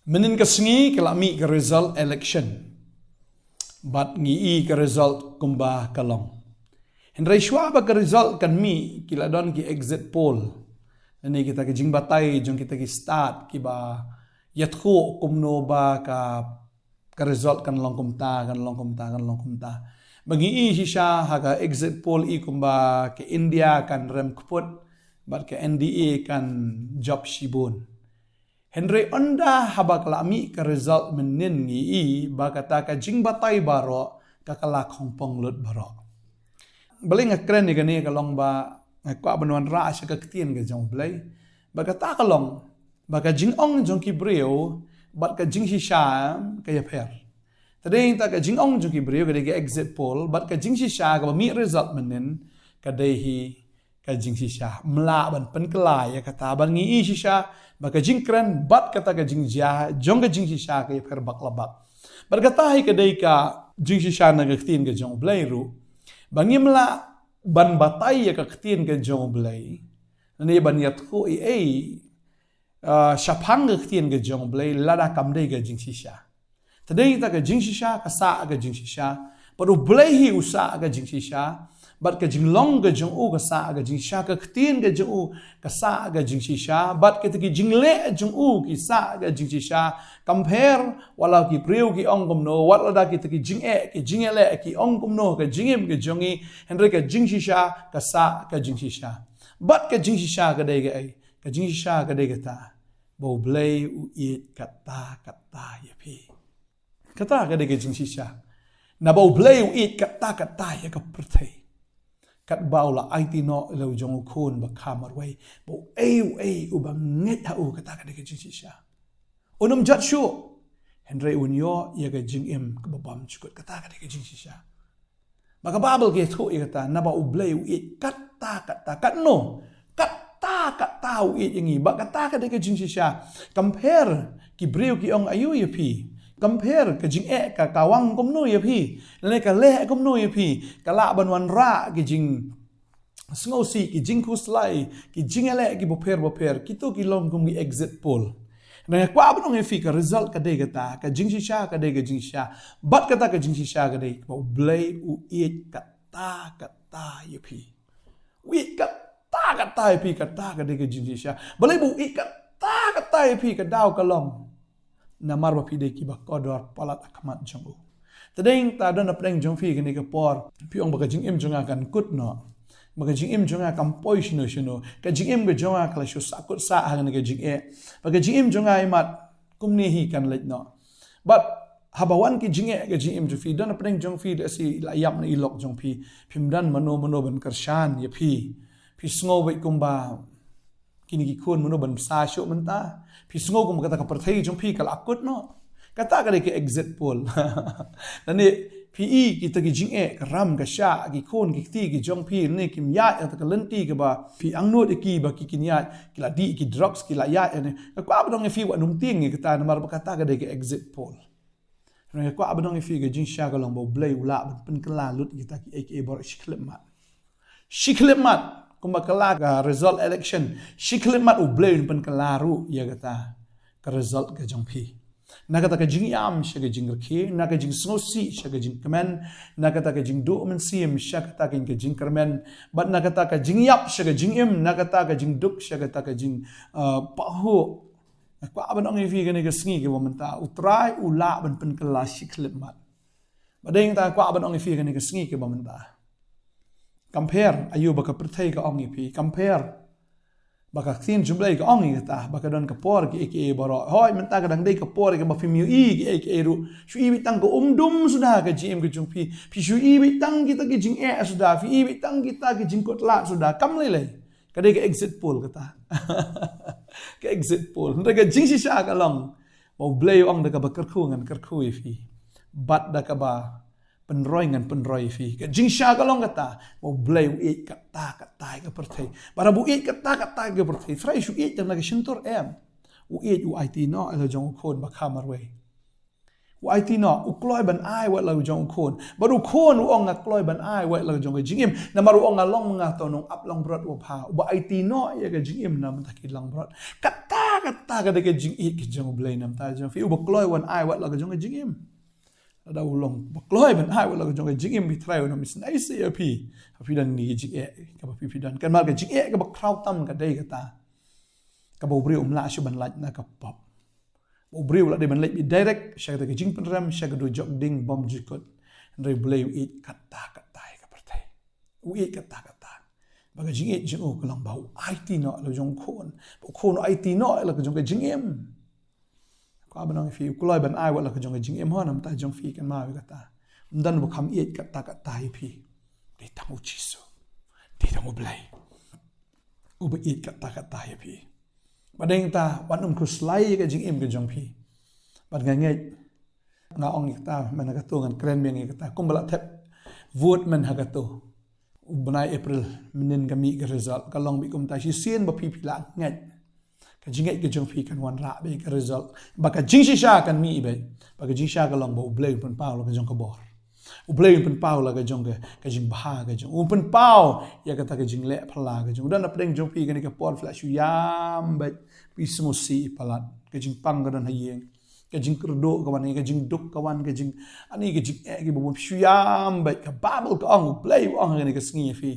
Menin kesengi kelami ke result election. Bat ngi ke result kumba kalong. Henry shwa ba ke result kan mi kila don ki exit poll. Ini kita ke jing batai jong kita ki start ki ba yatko kumno ba ka result kan long kumta. Bagi shisha haga exit poll kumba ke India kan rem kuput bat ke NDA kan job shibun. Henry onda habak lami ke result menin ngi ba kata ka jing batai baro ka kalak hongpong lut baro. Balik ngakren ni gani kalong ba ngakwa banuan ra sya ka ketien ke jong blai ba kata kalong ba ka jing ong jong ki breu bat ka jing shisha ka yaper. Tadeng ta ka jing ong jong ki breu ka de exit poll bat ka jing shisha ka ba mi result menin ka dehi ka jing shisha mla ban pynkylla ya kata ban ngi shisha ba ka jing kren bat kata ka jing ja jong ka jing shisha ka yaper bak labak bar kata hi ka dei ka jing shisha na ka ketien ka jong blai ru bangi mla ban batai ya ka ketien ka jong blai ni ban yat ko shapang ka ketien ka jong blai lada kam dei ka jing shisha tadei ta ka jing shisha ka sa ka jing shisha paru blai hi usa ka jing shisha bat ka jing long ka jong u ka sa ka jing shisha ka ketien ka jong u ka sa ka jing shisha bat ka ki jing le jong u ki sa ka jing shisha compare wala ki preu ki ong kom no wat la ki jing ki jing le ki ong kom no ka jing em ka jongi henry ka jing shisha ka sa ka jing shisha bat ka jing shisha ka dei ka jing shisha ka dei ka ta bo blai u it kata ya pi kata ka dei ka jing shisha na bo blai u it kata ya ka perthai kat baula IT no lo jong khon ba khamar wai bo u ba nget ha u kata ka de jing shisha onum jat shu henry unyo ya ga jing em ka bam chukut kata ka de jing shisha maka babel ke tho ya kata na ba u blai u it kata kat no kata u it yangi ba kata ka de jing shisha compare ki breu ki ong ayu ya pi compare ka jing ka kawang kom no ya pi le ka le kom no ya pi ka la ban wan ra ki jing sngosi ki jing kuslai ki jing ele ki boper ki to ki long kum ki exit poll na kwa ban ong fi ka result ka de ta ka jing shisha ka de ka jing shisha bat kata ka jing shisha ka de ko blai u it kata ya pi wi kata ya pi kata ka de ka jing shisha blai bu it kata ya pi ka daw ka long na marwa pide ki ba kodor palat akamat jongu tadeng ta don apdeng jong fi kini ke por pi ong ba jing im jonga kan kut no ba jing im jonga kam poish no shino ka jing im be jonga kala shu sakut sa ha ne ka jing ba jing im jonga imat kumni hi kan let no but habawan ki jing ka jing im ju fi don apdeng jong fi si la yap na ilok jong fi phimdan mano ban karshan ya fi sngo bai kumba kini ki khon mano ban sa shu menta pi sngo kum kata ka perthai jong pi kal akut no kata ka de ke exit poll nani pi ki ta ki jing ka ram ka sha ki khon ki ti ki jong pi ne kim ya ta ka lenti ka ba pi angno de ki ba ki kin ya ki la di ki drugs ki la ya ne ka kwa ba dong fi wa num ting ki ta na mar ba kata ka de ke exit poll ne kwa ba dong fi ke jing sha ka long bo blai ula pen kala lut ki ta ki aka bor shiklemat kumba kala ka result election shiklemat u blai pen kala ru ya kata ka result ka jong pi na kata ka jing yam sha ka jing rkhi na ka jing snosi sha ka jing kamen na kata ka jing do men sim sha kata ka jing karmen bat na kata ka jing yap sha ka jing im na kata ka jing duk sha kata ka jing pahu kwa ban ong fi ka ne ka sngi ke bomenta utrai ula ban pen kala shiklemat badeng ta kwa ban ong fi ka ne ka sngi ke bomenta compare ayu baka perthai ka ong pi compare baka thin jumlai ka ong ta baka don ka por ki aka baro hoi menta ka dang dei ka por ka ba fimiu ki aka ru shu i bitang ko umdum sudah ka gm ka jung pi shu i bitang kita ki jing sudah fi i bitang kita ki jing kotla sudah kam le ka dei ka exit poll kata ka exit poll nda ka jing shisha ka long mau blay ong da ka ba kerku ngan kerku fi bat da ka ba penroy ngan penroy fi ka jing sha ka long kata mo blai u kata ka perthai bara bu kata ka perthai frai shu tang na ka shintor em u it no ala jong khon ba khamar we u it no u kloi ban ai wa la jong khon baru khon u ong kloi ban ai wa la jong jing im na maru ong long nga to nong up long brot u pha ba it no ya ka jing im na ta ki long brot kata kata ka de ke jing it ke jong blay nam ta jong fi u bakloi wan ai wat la ke jong jing im da ulong bakloi ban ai wat la ke jong jing im bi trai no mis nai se api dan ni jing e ka pi dan kan mal ke jing e ka bak krau tam ka de kata ka bo bri la shu ban laj na ka pop bo bri la de ban laj bi direct sha ka jing pen ram sha ka do jok ding bom jikot re blay it kata ka pertai u it kata baga jing it jing o kalang bau IT no lo jong khon IT no la ka jong ka jing em ko abanang fi kuloi ban ai wa la ka jong ka jing em honam ta jong fi kan ma ka ta dan bu kham it ka ta hi de tamu chisu de tamu blai u ba it ka ta hi pi badeng ta wanum ku slai ka jing em ka jong fi bad ngai nga ong ta man ka to ngan kren meng ka ta kumbala thep vote man ha ka to Bunai April menin kami ke result kalong bi kum ta si sien ba pi la ngat ka jingai ke jong fi kan wan ra be ke result ba ka jingshisha kan mi be ba ka jingsha kalong ba blei pen pau la ka jong Khubor u blei pen pau la ka jong ka jing ba ka jong u pen pau ya ka ta ka jing le phala ka jong dan apdeng jong fi kan ka por flash yam ba pi smo si palat ka jing pang ka dan hayeng ka jing kerdo kawan ka jing duk kawan ka jing ani ka jing e ki bo syam ba ka babel ka ong play ong ni ka sngi fi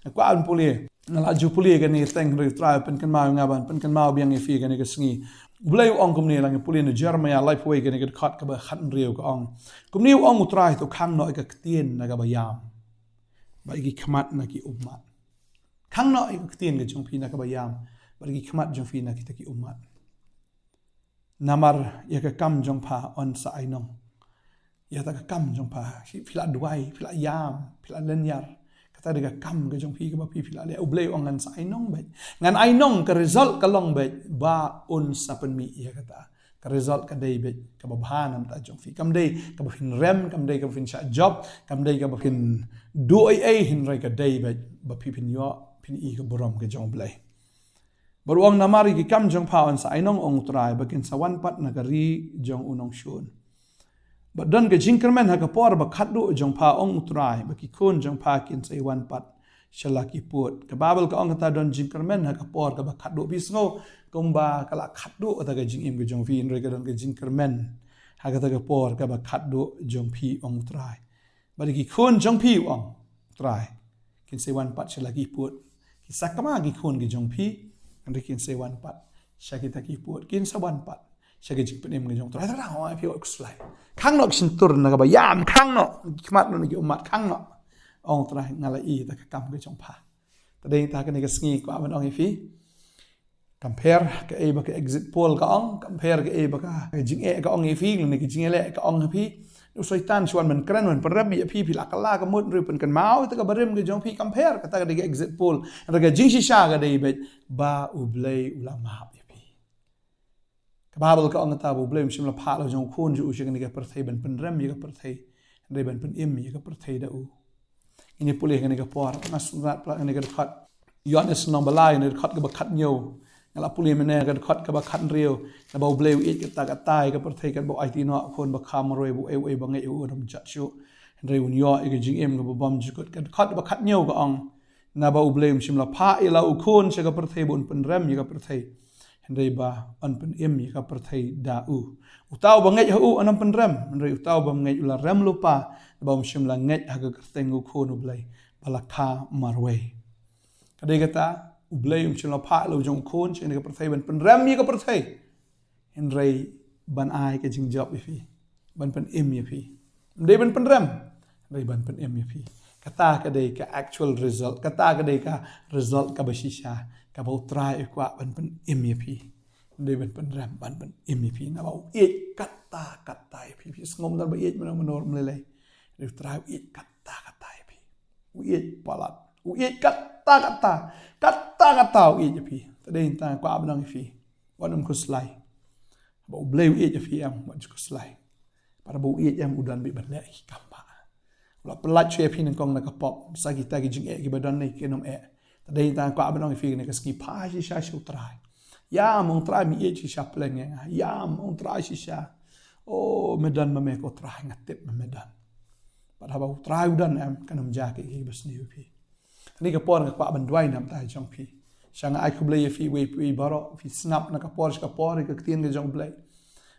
ka an puli na la ju puli ka ni teng ri try pen kan ma ngaban pen kan ma biang fi ka ni ka sngi play ong kum ni lang puli na jermaya life way ka ni ka khat ka ba khat riu ka ong kum ni ong try to khang no ka tien na ka ba yam ba ki khmat na ki ummat khang no ka tien ka jong fi na ka ba yam ba ki khmat jong fi na ki ta ki ummat namar ya ka kam jong pa on sa ainong ya ta ka kam jong pa phila duai phila yam phila lenyar kata de ka kam ka jong pi ka ba pi phila le ublei ong ngan sa ainong ba ngan ainong ka result ka long ba on sa pen mi ya kata ka result ka dei be ka ba bhanam ta jong fi kam dei ka ba fin rem kam dei ka fin sha job kam dei ka ba fin do ai hin rai ka dei ba pi pin yo pin i ka borom ka jong blai Baruang namari ki kam jong pawan sa ainong ong trai bakin sa wan pat nagari jong unong shun. Badan ke jingkermen ha kapor ba khadu jong pa ong trai baki kun jong pa kin sa wan pat shalaki put. Ka babel ka ong ta don jingkermen ha kapor ka ba khadu bisngo kumba kala khadu ta ka jing im ke jong fin re ka don ke jingkermen ha ka ta kapor ka ba khadu jong pi ong trai. Baki kun jong pi ong trai kin sa wan pat shalaki put. Ki sakama ki kun ke jong pi Andri kin se wan pat syakita ki put kin sa wan pat syakit jik penim ke jong trai ta ho ai pio xlai khang no sin tur na ba yam khang no khmat no ki umat khang no ong trai ngala I ta ka kam ke jong pa ta dei ta ka ni ka sngi ko aban ong fi compare ke e ba ke exit poll ka ong compare ke e ba ka jing e ka ong fi ni ki jing le ka ong fi nu soitan chuan man kran man parab mi phi phi la kala ka mut ri pen kan mau ta ka barim ke jong phi compare ka ta ka de exit poll ra ka jingshisha ka de ba ublei ulama phi ka babel ka ong ta bu blem shim la pha lo jong khun ju shi ka ni ka parthai ban pen ram mi ka parthai re ban pen im mi ka parthai da u ini pulih ka ni ka por na sunat pla ni ka khat yones nombalai ni khat ka ba khat nyo ngala puli mene ka khat ka ba khat riu na ba bleu it ka ta tai ka parthai ka bo IT no khon ba kham roi bu e ba ngai u ram cha chu re un yo e jing em ka bom ju ka khat ba khat nyo ka ong na ba bleu shim la pha e la u khon che ka parthai bun pen ram mi ka parthai re ba an pen em mi ka parthai da u tau ba ngai u anam pen ram re tau ba ngai la ram lu pa ba shim la ngai ha ka teng u khon u blai bala kha marwe ka de ka ta ublei chilo pha lo jong khon chen ka parthai ban pen ram mi ka parthai en rei ban ai ka jing job fi ban pen em mi fi dei ban pen ram rei ban pen em mi fi kata ka dei ka actual result kata ka dei ka result ka bashisha ka bo try kwa ban pen em mi fi dei ban pen ram ban pen em mi fi na ba e kata fi ngom dal ba e manor mlele rei try e kata fi e palat e kata u je pi tadei ta kwa abnang fi wanum ko slai ba bleu e je fi am wa ko slai para bu e am udan bi banle ki kamba la pelat che pi nang kong na ka pop sa ki ta ki jing e ki badan nei ke nom e tadei ta kwa abnang fi ne ka ski pa shi sha shu trai ya mong trai mi e chi sha pleng ya mong trai shi sha o medan ma me ko trai ngatep medan para ba trai udan am kanam ja ke ki bas ni pi ni ka por ka kwa ban dwai nam ta jong pi Shang ai ku blay fi we pi baro fi snap na kapor ka tien ke jong blay.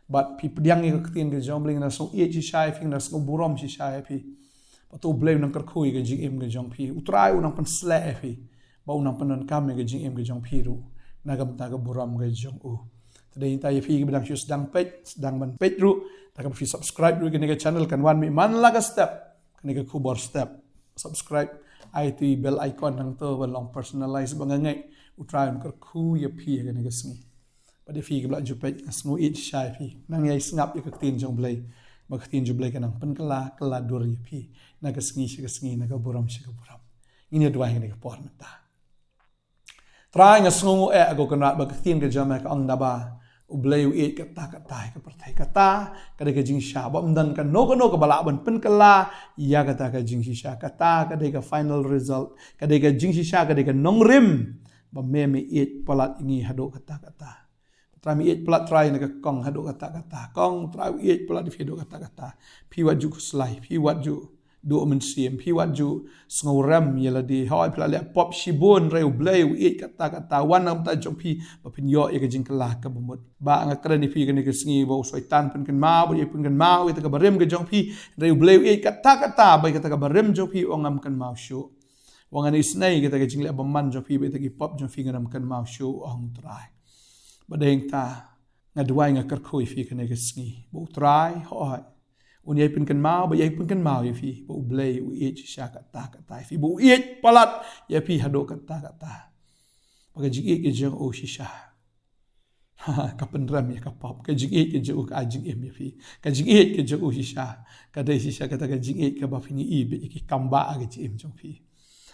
But pi pediang ke tien ke jong blay na so JINGSHISHA fi na so burom shisha fi. Patu blay nang karkhui ke JINGM ke jong pi. Utrai unang pan sle fi. Ba unang pan kam ke JINGM ke jong pi ru. Nagam ta ke burom ke jong u. Today ta fi ke bedang sedang page sedang ban page ru. Ta fi subscribe ru ke channel kan wan mi man laga step. Ke Khubor step. Subscribe IT bell icon nang to ban long personalize bangangai. Utrai un karkhu ya pi ke ne sngi pada fi ke bla jupe sngu it shai pi nang yai snap ya tin jong blai ba tin ju blai kanang pynkylla dur ya pi na ke sngi na ke buram ini dua yang ne ke por ta trai nga sngu ago kana ba tin ke jama ka ang daba u blai u it ka ta ke pertai kata ka de ke JINGSHISHA ba mdan ka no ka bala ban pynkylla ya kata ka JINGSHISHA kata ka de ka final result ka de ka JINGSHISHA ka de ka Nongkhryiem ba me it palat ini hado kata try mi it palat try naga kong hado kata kong try it palat di hado kata pi wat ju slai pi wat ju do men sim pi wat ju sngoram yela di hoi palat le pop shibon reu blay it kata wan nam ta jong pi ba pin yo e ka jingkala ka bumut ba nga kran ni pi ka ni ka sngi bo soitan pen kan ma bo ye pen kan ma we ta ka barem ka jong pi reu blay it kata ba ka barem jong pi ongam kan ma shu wangan isnai kita ke jingle abamman jo pi beta ki pop jo fingeram kan mau show ong try badeng ta ngadwai nga karkhoi fi kan ke sngi bo try hoi un yai pin kan mau ba yai pin kan mau ye fi bo blay u JINGSHISHA kata fi bo it palat ye pi hado kata baga jigi ke jeng o shisha ka penram ya ka pop ka jigi ke jo ka JINGM ye fi ka jigi ke jo o shisha ka dai shisha kata ka jigi ke ba fini i be ki kamba age JIM jong fi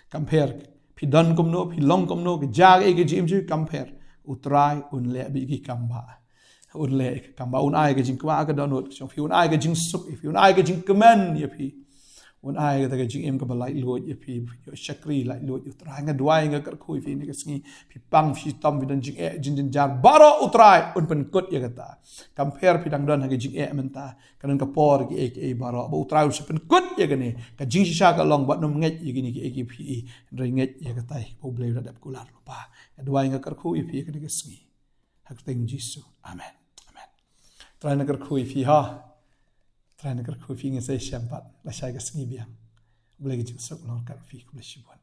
compare pi don kom no pi long kom no ke jag e ke jim ju compare utrai un le bi ki kamba un ai ke jing kwa ka don not so fi un ai ke jing sup fi un ai ke jing command ye pi un ai ke jing em ka balai lo ye pi yo shakri lai lo utrai nga dwai nga kar khui fi ni ke sngi pi pang fi tom vi dan jing e jin jar baro utrai un pen kut ye kata compare pi dang don ha ke jing e menta kan ka por ki e baro ba utrai se pen kut ye gane ka JINGSHISHA ka long bat nom nget ye gini ki e pi re nget ye kata bo blai da dap kular pa dwai nga kar khui fi ke ni ke sngi hak teng jisu amen try na kar khui fi ha try na kar khui fi nge se shampat la shai ka sngi biang blai ki jing sok long kar fi ku blai shi bon